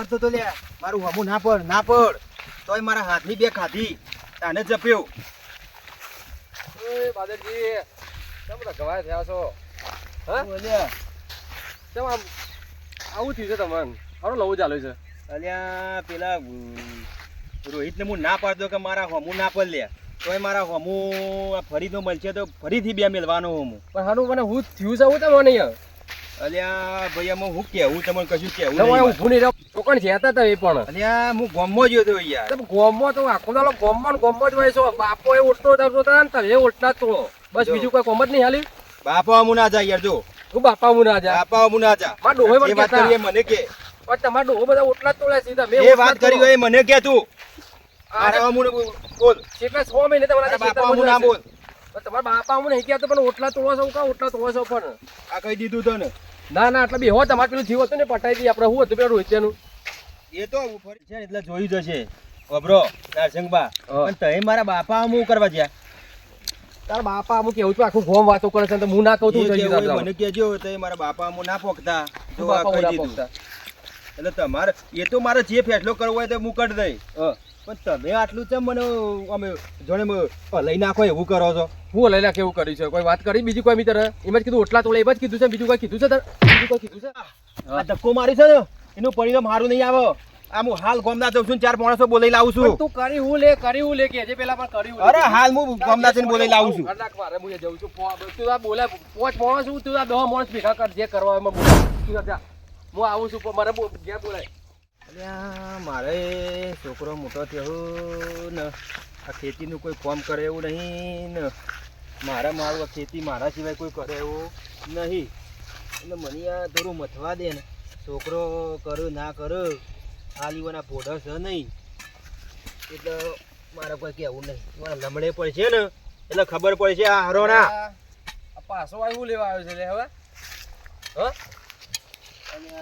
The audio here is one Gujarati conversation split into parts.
પડતો તો લ્યા મારું હમું ના પડ તોય મારા હાથની બે ખાધી તાને જપ્યો. ઓય બાદરજી કેમ બધા ગવાય થયા છો? હા લ્યા કેમ આમ આવું થયું છે તમને? હારું લવું ચાલુ છે. અલ્યા પેલા રોહિતને હું ના પાડતો કે મારા હમું ના પડ લ્યા તોય મારા હમું ફરીનો મળશે તો ફરીથી બે મેળવાનો હમું. પણ હારું મને હું થયું છે હું તમને યાર. અલ્યા ભાઈ આમાં હું કેવું તમને કશું કેવું તમે નહીં. ઊભું નહીં રહો ચોકણ જતા હતા એ પણ. અલ્યા હું ગોમમાં ગયો હતો યાર. તમે ગોમમાં તો આખો દાડો ગોમમાં જ હોય છો. બાપો એ ઉઠતો હતા ને તમે ઉઠતા તો બસ જો. બીજું કોઈ કોમ જ નહીં હાલી. બાપા હું ના જા યાર જો હું બાપા હું ના જા. બાપા હું ના જા. મારા ડોહે જે વાત કરીએ મને કે પણ તમારા ડોહો બધા ઉઠલા જ તોડ્યા સીધા. મેં એ વાત કરી હોય મને કે તું અરે હું બોલ કેટલા 6 મહિને તમારા બાપા હું ના બોલ. તમારા બાપા હું નહીં કહેતો પણ ઓટલા તોડો છો કા ઓટલા તોડો છો પણ આ કહી દીધું તો ને. ના ના એટલે બેહો તમારે પેલું જીવ હતું ને પટાઈ દી આપણે શું હતું પેલું રોહિત્યાનું. એ તો ફરી છે ને એટલે જોઈ જશે અબરો નારસિંગબા. પણ તઈ મારા બાપા હું કરવા ગયા તારા બાપા અમુક કેવું છું આખું ગોમ વાતો કરે છે તો હું ના કહું તું થઈ ગયું. મને કહેજો તઈ મારા બાપા હું ના પોકતા જો આ બાપા કહી ના દીધું. પોકતા. એટલે તમારે એ તો મારે જે ફેસલો કરવો હોય તો હું કરી દઈ. પણ તમે આટલું છે મને અમે જોડે લઈ નાખો એવું કરો છો. હું લઈ લે કેવું કર્યું છે કોઈ વાત કરી બીજી કોઈ મિત્ર એમ જ કીધું ઓટલા તોડે એમ જ કીધું છે બીજું કોઈ કીધું છે તાર બીજું કોઈ કીધું છે. આ ધક્કો મારી છે ને એનું પરિણામ સારું નહીં આવે. આ હું હાલ ગોમના જઉં છું 4 માણસો બોલાઈ લાવું છું. તું કરી હું લે કે જે પેલા પણ કર્યું અરે હાલ હું ગોમના જઈને બોલાઈ લાવું છું. કલાક મારે હું જઉં છું તું આ બોલે 5 માણસ હું તું આ 10 માણસ ભેગા કર જે કરવા એમાં બોલ તું જા હું આવું છું પણ મારે ઘેર બોલાય. અલ્યા મારે છોકરો મોટો થયો ને આ ખેતીનું કોઈ કામ કરે એવું નહીં ને મારું આ ખેતી મારા સિવાય કોઈ કરે એવું નહીં. એટલે મને આ થોડું મથવા દે ને છોકરો કરું ના કરું હાલીવાના પોઢો છે નહીં એટલે મારે કોઈ કહેવું નહીં. મારા લમડે પડશે ને એટલે ખબર પડશે આ હરોણા. આ પાછો આવ્યું લેવા આવ્યો છે લે હવે હ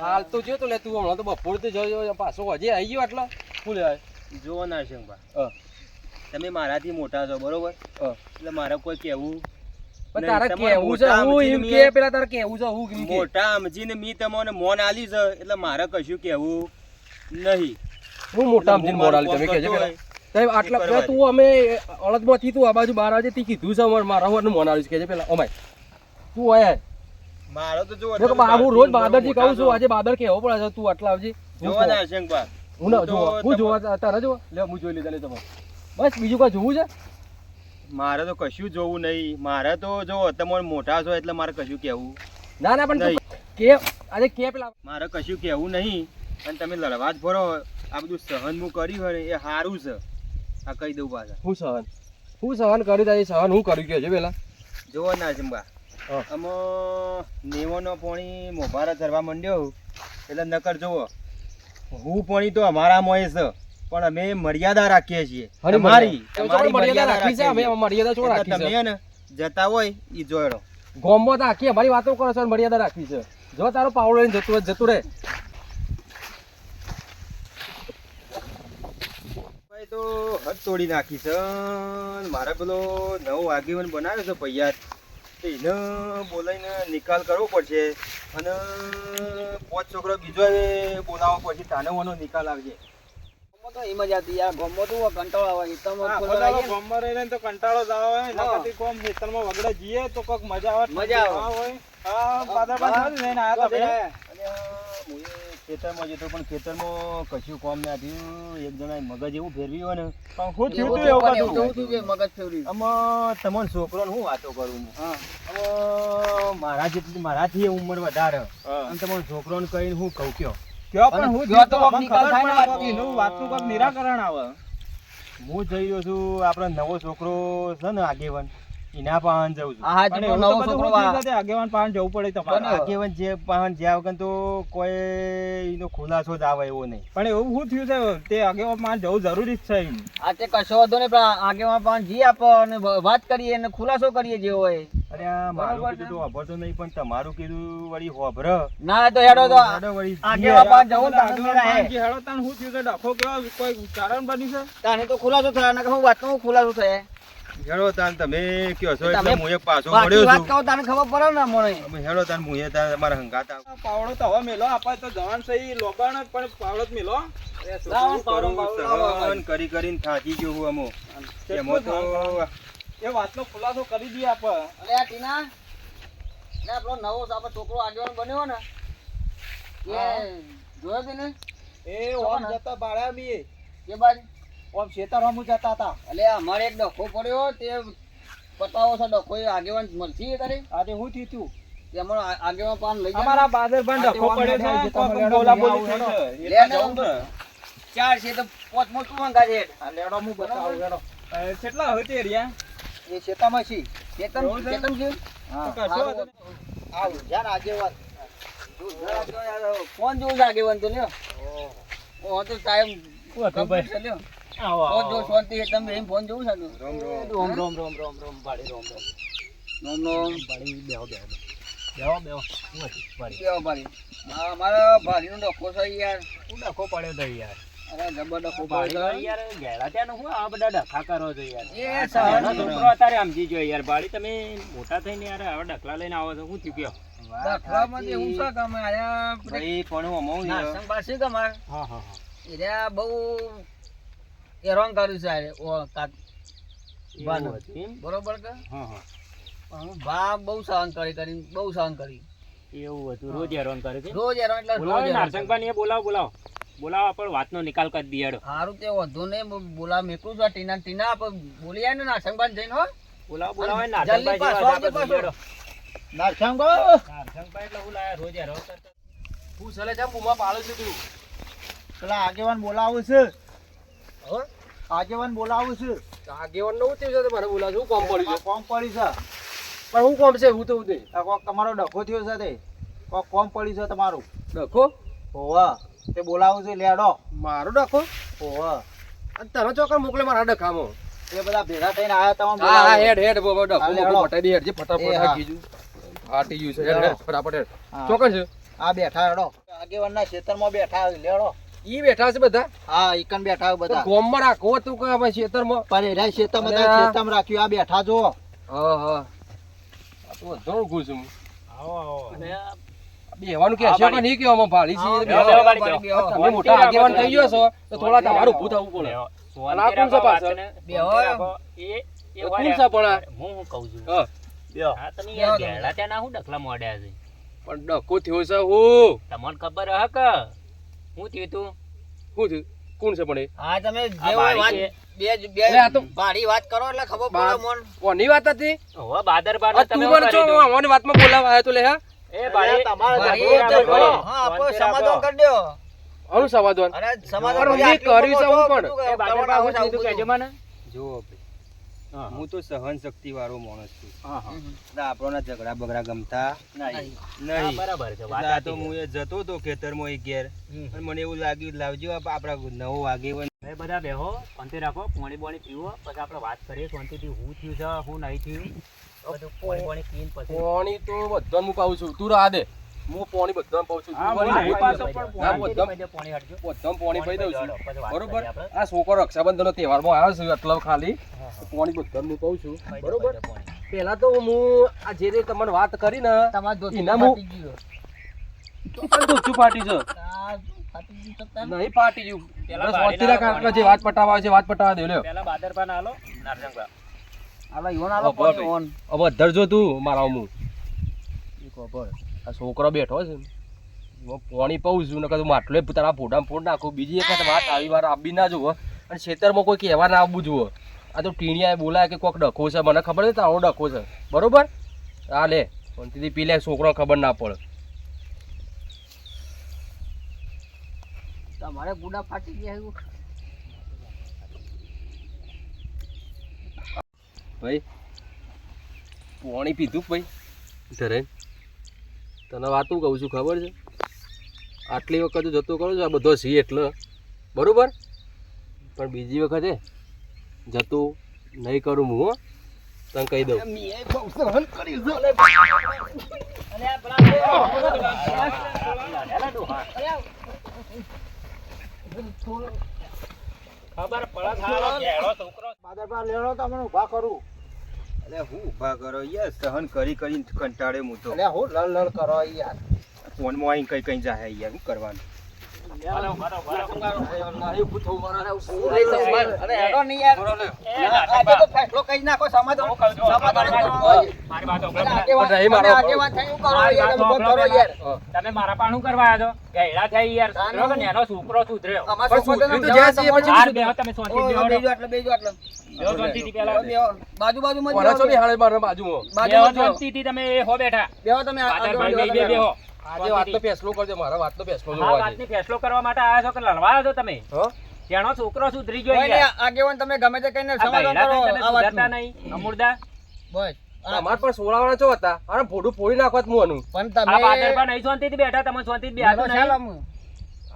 હાલ તો જો તો લે તું હમણાં તો બપોર તો જોયો પાછો હજી આવી ગયો આટલો શું લેવાય. જુઓ નારસિંહભા તમે મારાથી મોટા છો બરોબર એટલે મારે કોઈ કહેવું પણ તારે કેવું છે હું એમ કે પેલા તારે કેવું છે હું એમ કે મોટા સમજીને મી તમને મોન આલી છે એટલે મારે કશું કહેવું નહીં. હું મોટા સમજીને મોડ આલી તમે કહેજો પેલા સાહેબ આટલા તું અમે અળદમાંથી તું આ બાજુ 12 વાગે તી કીધું છે મારા હોવાનું મોન આલી કહેજે પેલા અમાય તું આય મારો તો જો હું રોજ બાદરજી કહું છું આજે બાદર કેવો પડે છે તું આટલા આવજે જોવા નારસિંહભા હું ના જોવા હું જોવા તારા જોવા લે હું જોઈ લીધા લે તમે બસ બીજું કોઈ જોવું છે. મારે તો કશું જોવું નહીં. મારે તો જો તમે મોટા છો એટલે મારે કશું કહેવું ના ના પણ તું કે આજે કે પેલા મારે કશું કહેવું નહીં. અને તમે લડવા જ ફરો આ બધું સહન હું કર્યું હોય ને એ સારું છે. આ કહી દઉં પાછા હું સહન કર્યું તારી સહન હું કર્યું કે છે પેલા જોવો નારસિંહભા આમાં નેવોનો પાણી મોભારા ધરવા માંડ્યો એટલે નકર જોવો હું પાણી તો અમારામાં છે પણ અમે મર્યાદા રાખીએ છીએ. તમારી મર્યાદા રાખી છે અમે મર્યાદા શું રાખી છે તમે ને જતા હોય ઈ જોડો ગોમમાં તો આખી અમારી વાતો કરો છો મર્યાદા રાખી છે. જો તારો પાવડો લઈને જતું રહે તો હદ તોડી નાખી છે. મારે પેલો નવો આગેવાન બનાવ્યો છે પૈયા એને બોલાવીને નિકાલ કરવો પડશે અને 5 છોકરો બીજો બોલાવવો પડશે તાને ઓનો નિકાલ આવજે. તો એમ જ હતી આ ગોમો તો કંટાળો આવે ગોમમાં રહીને તો કંટાળો જ આવે. નકરથી કોમ ખેતરમાં વગડે જઈએ તો કોક મજા આવે. હા બાદરબાદ લઈને આયા હતા હું ખેતરમાં જતો પણ ખેતરમાં કશું કોમ ના થયું. એક જણા મગજ એવું ફેરવ્યું હોય ને પણ હું થયું તું એવું મગજ ફેવરી આમાં તમને છોકરો હું વાતો કરું મારાથી ઉંમર વધારે અને તમારો છોકરો ને કહીને હું કહું કયો પણ હું જો તો નિકાલ થાય ને વાતનું કોક નિરાકરણ આવે. હું જઈ રહ્યો છું આપણો નવો છોકરો છે ને આગેવાન એના પાહન જઉં છું. હા તો નવો છોકરો આગેવાન પાહન જવું પડે તમારે. આગેવાન જે પાહન જ્યાં વગર તો કોઈ એનો ખુલાસો જ આવે એવો નહીં. પણ એવું શું થયું છે તે આગેવાન પાહન જવું જરૂરી જ છે. આ તે કશો વાંધો નહીં પણ આગેવાન પાહન જી આપો અને વાત કરીએ અને ખુલાસો કરીએ જે હોય. અરે મારું કીધું તો વાપરતો નહીં પણ તમારું કીધું વળી વાપર ના તો હેડો તો આગેવાન પાહન જવું હેડો તાણ શું થયું છે ડખો કેવો કોઈ કારણ બની છે તાને તો ખુલાસો થયા ને હું વાતનો ખુલાસો થયા હેડો તાન તમે કયો છો તમે એટલે હું એક પાછો બાકી મળ્યો વાત છું કહો તને ખબર પડે ને મને અમે હેડો તાન હું એ તાન તમારા હંગાત આવ પાવડો તો હવે મેલો આપણે તો જવાન સહી લોબાણ પણ પાવડો જ મેલો લાવો પાવડો લાવો. સહન કરી કરીને થાકી ગયો હું અમો એમાં તો એ વાતનો ખુલાસો કરી દઈએ આપણે. અરે આ ટીના ને આપણો નવો આપણો છોકરો આગેવાન બન્યો ને એ જોયો તે ને એ ઓમ જતા બાળા બી એ બાજુ ઓમ શેતારામું જતા હતા. એટલે અમારે એક ડખો પડ્યો તે પતાવો છે ડખો એ આગેવાન મળતી તારી આજે હું થયું તું તેમાં આગેવાન પાન લઈ જાય અમારા બાદરભાઈ આ ડખો તે પડ્યો ઓમ છે જતા કોક લેડો બોલાબોલી લેવા થઈ આવું છે. લે ને જવું ને. ચાર છે તો પોચ મોટ તું મંગા છે આ લેડો હું બતાવું લેડો. કેટલા હવે તે રહ્યા એ શેતામાં છે ચેતન એવું છે? ચેતન છે તો કશો વાંધો નહીં. આવું જાન આગેવાન ફોન જોઉં છે આગેવાન તો લ્યો ઓ તો ટાઈમ complete છે લ્યો ફોન જો શાંતિ છે તમે એમ ફોન જોઉં છે ને રોમ રોમ રોમ રોમ રોમ બાળી રોમ રોમ રોમ બાળી બેહો બેહો બાળી હા મારા ભારીનો ડખો છે યાર હું ડખો પડ્યો તો યાર અરે જબર ડખો ભાડી પડ્યો યાર ગેડા ત્યાં હું આ બધા ડખા કરો છો યાર એ નાનો સહન છોકરો અત્યારે સમજી ગયો યાર ભાડી તમે મોટા થઈને યાર હવે ડખલા લઈને આવો છો શું થયું કયો ડખલામાં હું શું કામ આયા ભાઈ પણ હું અમો ના સંભાળશે કમાર હા હા હા એરા બહુ હેરાન કર્યું છે આરે ઓ કાક એવું હતું એમ? બરોબર કે હા હા પણ હું ભા બહુ સહન કરી બહુ સહન કરી એવું હતું રોજ હેરાન કરે છે રોજ હેરાન એટલે બોલાવો રોજ હેરાન નારસંગભાઈ બોલાવો આપણે વાતનો નિકાલ કરી દઈએ હેડો. સારું તે વધુ ને બોલા મેકું છું ટીના આપણે બોલી આય ને નારસંગભાઈ જઈને હો બોલાવો જલ્દી નારસંગભાઈ પાછો જેવા આવજો, જ આપણે પાછો. હેડો. નારસંગભાઈ એટલે હું લાયા રોજ હેરાન કરતા. હું સલે જા બૂમા પાડું છું તું. પેલા આગેવાન બોલાવું છે હો? આગેવાન બોલાવું છે આગેવાન નું થયું છે તો મને બોલાવજો. શું કોમ પડ્યું છે? કોમ પડી છે પણ હું કોમ છે હું તો ઉદય આ કોક તમારો ડખો થયો છે તે કોક કોમ પડી છે તમારું ડખો હોવા તે બોલાવું છે લેડો મારો ડખો હોવા અને તને ચોકર મોકલે મારા ડખામાં. એ બધા ભેગા થઈને આયા તમને હા હા બોલાવું. હેડ ડખો હા, લે, મોકલો હેડો. પટાઈ દે હેડ જે ફટાફટ એ હા. હાકી જુ. ફાટી ગયું છે હેડ હેડો. હેડ ફટાફટ હેડ. હા. ચોકન છે આ બેઠા હેડો આગેવાનના ખેતરમાં બેઠા હોય, લેડો ઈ બેઠા છે બધા. હા ઈકન બેઠા હોય તો બધા ગોમમાં રાખો તું કે આપણે ખેતરમાં. પણ એરા ખેતરમાં અલ્યા. બધા ખેતરમાં રાખ્યું આ બેઠા જો હા હા આ તો ઘણું ખુશ છું. આવો અને બેહવાનું કે હશે હા, કે નહીં કેવામાં ભાળી છે હા, બેહો, બેહો. બેહો, બેહો, બેહો. તમે મોટા આગેવાન થઈ ગયો છો તો થોડા તમારું ઊભું થવું પડે. અને આ કોણ છે પાછળ? બેહો. એ કોણ છે પણ આ? હું કહું છું હા. હા તમે યાર ગેડા ત્યાં ના હું ડખલા મોડ્યા છે પણ ડખો થયો છે હું તમને ખબર હે કે હું થયું તું શું થયું? કોણ છે પણ એ? હા તમે જે આ હોય બારી વાત છે. બે અરે આ તો- ભારી વાત કરો એટલે ખબર બા- પડે મોન કોની વાત હતી? હવે બાદરબાર આ તું મને છો અમારી વાતમાં બોલાવા આવ્યો તો લે હા? એ બાળી તમારે બાળી ઝઘડો રાખો. ઝઘડો. હા આપણો શાંતિ સમાધાન રાખો. કરી દો આનું સમાધાન. અરે સમાધાન પણ કરી મેં કર્યું છે હું પણ. કીધું કે એ બાદરબાર હું કરવાનું થયું તું છે કહેજો આવું મને જુઓ હા હું તો સહન શક્તિ વાળો માણસ છું હા હા બધું. એટલે આપણોના ઝઘડા બગડા ગમતા નહીં નહીં. હા, નહીં બરાબર છે વાત એટલે આ તો સાચી હું છે. એ જતો હતો ખેતરમાં એક ઘેર હમ. અને મને એવું લાગ્યું લાવજો આપણા નવો આગેવાન હવે બધા બેહો શાંતિ રાખો પાણી બોણી પીવો પછી આપણે વાત કરીએ શાંતિથી હું થયું છે હું નહીં થયું બધું પાણી બોણી પીને પછી પાણી તો બધાને હું પાઉં છું તું રાહ દે હું પાણી બધાને પાઉં છું હા, તું મને પાણી પાછો પાઈ પણ દે. ના, પાણી બધાને- પી દે, પાણી હટજો. બધાને પાણી પાઈ દઉં છું પછી વાત બરોબર કરીએ આપણે. આ છોકરો રક્ષાબંધનનો તહેવારમાં આવ્યો છે એટલે ખાલી હા, હા. પાણી બધાને હું પાઉં છું પાઈ દે, બરોબર પાઈ દે પાણી. પેલા તો હું આ જે રીતે તમને વાત કરી ને તમારે ધોતી એના હું- ફાટી ગયું. પણ દૂધથી ફાટી છે આ ફાટી ગયું તો તાન. નહીં ફાટી ગયું પેલા બસ બારીના વચ્ચેના કાંકરા જે વાત પટાવા આવે છે વાત પટાવા દે લ્યો પહેલા બાદરબાન આલો નારસંગબા. આલો ઈવન આલો ખબર પાણી ઓન. હવે ધરજો તું મારા હું ખબર આ છોકરો બેઠો છે હું પાણી પાઉં છું ને કદું માટલો તારા ફોટામાં ફોડ નાખું બીજી એક વાત આવી વાર આપી ના જુઓ અને ખેતરમાં કોઈ કહેવા ના આવવું જુઓ આ તો ટીણિયા બોલાય કે કોઈક ડખો છે મને ખબર છે તારો ડખો છે બરોબર હા લે શાંતિથી પી લે છોકરો ખબર ના પડે તમારે ગુડા ફાટી ગયા એવું. ભાઈ પાણી પીધું કે ભાઈ ધરે તને વાતું કહું છું ખબર છે આટલી વખત જતો કરું છું આ બધો સી એટલે બરોબર પણ બીજી વખતે જતું નહીં કરું હું હો તને કહી દઉં ખબર પડે સારો ઘેડો છોકરો બાદરબા લેણો તમને ઊભા કરું એટલે હું ઊભા કરો યાર સહન કરી કરીને કંટાળે હું તો એટલે હું લડ કરો યાર ફોનમાં આવીને કઈ કઈ જાય યાર શું કરવાનું અરે હેડો નહીં યાર આજે તો ફેસલો કરી નાખો સમાધાન સમાધાન કરો મારી વાત અને સાંભળો. આગેવાન નહીં મારો. આગેવાન થઈ હું કરો યાર તમે કોમ કરો યાર તમે મારા પાનું કરવા આવ્યા છો ગયડા થઈ યાર સુધરો કે નેનો છોકરો સુધર્યો અમાર પણ છોકરાને સુધરી તો જ્યાં છીએ પછી હાર બેહો તમે શાંતિ બેહો બેજો આટલે બેજો આટલે બેહો શાંતિથી પહેલા બાજુ બાજુમાં કોના છો બિહાડે મારા બાજુમાં બેહો બાજુમાં બેહો. શાંતિથી તમે હો બેઠા બેહો તમે પાદરભાઈ બે બેહો આજે વાતનો ફેસલો કરજો મારા વાતનો ફેસલો હા જોવો આજે વાતની ફેસલો કરવા માટે આવ્યા છો કે લડવા આવ્યા છો તમે હા તેનો છોકરો સુધરી ગયો કોઈ નહીં, યાર આગેવાન તમે ગમે તે કહીને આ સમાધાન ગયડા કરો થઈને તમે આ સુધરતા વાતનું. નહીં અમૂર્દા બસ અમાર પણ સોળાવાળા ચો હતા અરે ફોડું ફોડી નાખવા જ મુવાનું પણ આ તમે પાદરભા નહીં શાંતિથી બેઠા તમે શાંતિથી બેઠા મેલો નહીં ખ્યાલ આમ.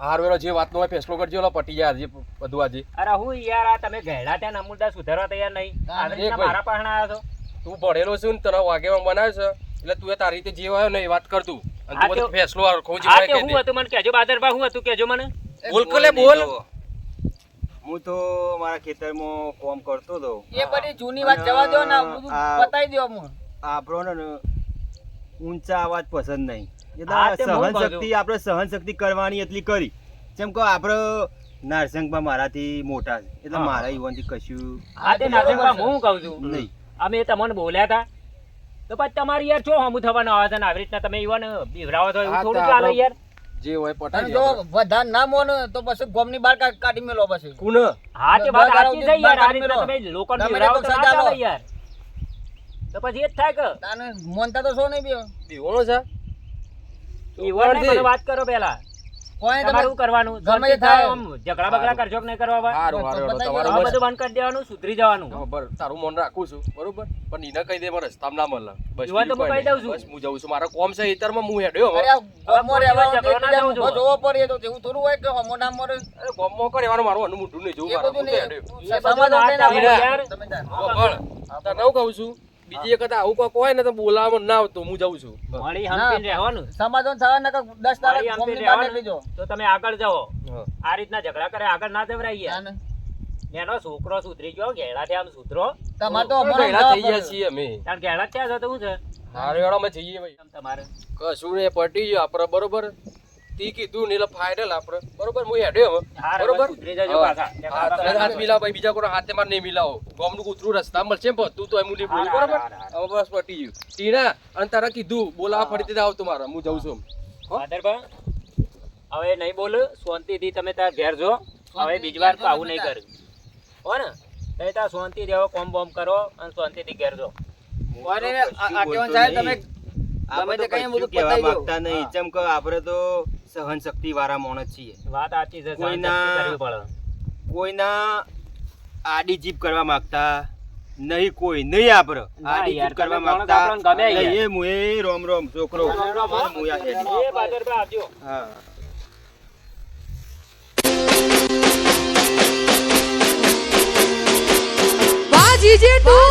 હારવેલો જે વાતનો હોય ફેસલો કરજો ઓલો પટી જાય આજે બધું આજે અરે હું યાર આ તમે ગયડા ત્યાં અમૂર્દા સુધારવા તૈયાર નહીં હા, આવી એક રીતના ભાઈ. મારા પાસે આવ્યા છો તું ભણેલો છું ને તને વાગેમાં બનાવ્યો છે એટલે તું એ તારી રીતે જે હોય ને એ વાત કર તું અને હા તું બધો તે- ફેસલો હરખો જે આ હોય તે કહી હું દે. હતું મને કહેજો બાદરભા હું હતું કહેજો મને બોલ કલે બોલ હું તો મારા ખેતરમાં કોમ કરતો હતો એ બધી જૂની વાત જવા દો ને આ બધું આ- બતાવી દો અમને. આપણો ને ઊંચા અવાજ પસંદ નહીં હા, તે એટલે હું સહન શક્તિ આપણે સહન શક્તિ કરવાની એટલી કરી જેમ કે આપણે નારસંગમાં મારાથી મોટા છે એટલે હા. મારા યુવાનથી કશું હા તે નાસિકભા હું કહું છું નહીં અમે તમને બોલ્યા હતા તો પછી તમારી યાર છો હમું થવાનું આવે છે ને આવી રીતના તમે ઈવન બીવરાવો છો એવું હા, થોડું તો ચાલે આપણે- યાર જે હોય અને પટાઈ જો દે વધારે ના મોને તો પછી ગોમની બહાર કાઢી મેલો પછી કુન હા તે વાત બગાડો સાચી છે યાર આ રીતના મેલો. તમે લોકોને તમે બીવરાવો તો તો ના સજા લો. ચાલે યાર તો પછી એ જ થાય કે તાને મોનતા તો છો નહીં બે દીવાનો છે ઈવન ને મને વાત કરો પહેલા કોઈ તમે તમારું કરવાનું ગમે તે શાંતિ થાય. થાય આમ ઝઘડા બગડા કરશો કે નહીં કરવા બા? હારું બસ, હારું બતાવી તમારું આ બસ બધું બંધ કરી દેવાનું સુધરી જવાનું બરાબર તારું મન રાખું છું બરોબર પણ એને કહી દે મારે રસ્તામાં ના મળે બસ યુવાન તો બીજું હું કોઈ કહી દઉં નહીં. છું. બસ હું જઉં છું મારા કોમ છે ઈતરમાં હું હેડ્યો હવે. અરે આ ગોમો હવે રહેવા ઝઘડો ના એકબીજાને થવો ઊભો જોવો પડે તો એવું થોડું હોય કે હમો ના મરે અરે કોમમાં કરવાનું મારું અનુ મોઢું નહીં જોવું એ મારે. બધું હું તો નહીં હેડ્યો. એ બધું સમાધાન ના થઈને ચાલે આપણે- યાર. તમે જાઓ. તને હું કહું છું બીજી વખત આવું કોક હોય ને તો બોલાવવામાં ના આવતું હું જઉં છું મળી હંપીને રહેવાનું સમાધાન થવા ને 10 મળી તારીખ હંપીને ગોમની બહાર રહેવાનું. નીકળી જાઓ. તો તમે આગળ જાઓ હા. આ રીતના ઝઘડા કરે આગળ ના જવરાય યાર તાને. એનો છોકરો સુધરી ગયો ઘેડાથી આમ સુધરો તમારે તો અમે અમારે ભેગા થઈ જવા ગયા પડે. છીએ અમે કારણ ઘેડા ક્યાં છો તો શું છે હારું હેડો અમે જઈએ ભાઈ આમ તમારે કશું ને પટી ગયું આપણે બરોબર તી કીધું ને એટલે ફાઇનલ આપણે બરોબર હું હેડ્યો હવે હાર હવે બરોબર સુધરી જજો હા. પાછા. હા, તને હાથ મિલાવો ભાઈ બીજા કોઈ હાથે માર નહીં મિલાવો ગામનું કૂતરું રસ્તા મળશે ને બધું તો એમ નહીં બોલું હાર, બરોબર હાર, હાર. હવે બસ પટી ગયું ટીના અને તારા કીધું બોલાવા ફરીથી જ આવતું મારે હું જઉં છું ભાદરભા, હવે નહીં બોલ શાંતિથી તમે તાર ઘેર જો હવે બીજી વાર તો આવું નહીં કર્યું હો ને તમે તાર શાંતિથી હવે કોમ બોમ કરો અને શાંતિથી ઘેર જો કોઈને આગેવાન સાહેબ તમે આપણે ગમે તે તો કહીએ બધું કશું કહેવા પતાવી દો. માંગતા નહીં હા. જેમ કે આપણે તો સહન શક્તિ વાળા માણસ છીએ વાત સાચી છે કોઈના- શાંતિથી કરવી પડે. કોઈના આડી જીપ કરવા માંગતા નહીં કોઈ નહીં આપણે ના આડી યાર, જીપ કરવા તમે માણસ માંગતા આપણને ગમે યાર. નહીં, એ મુએ રોમ રોમ છોકરો મુએ આ હેડી. એ ભાદરભા આવજો હા વાહ જીજે તું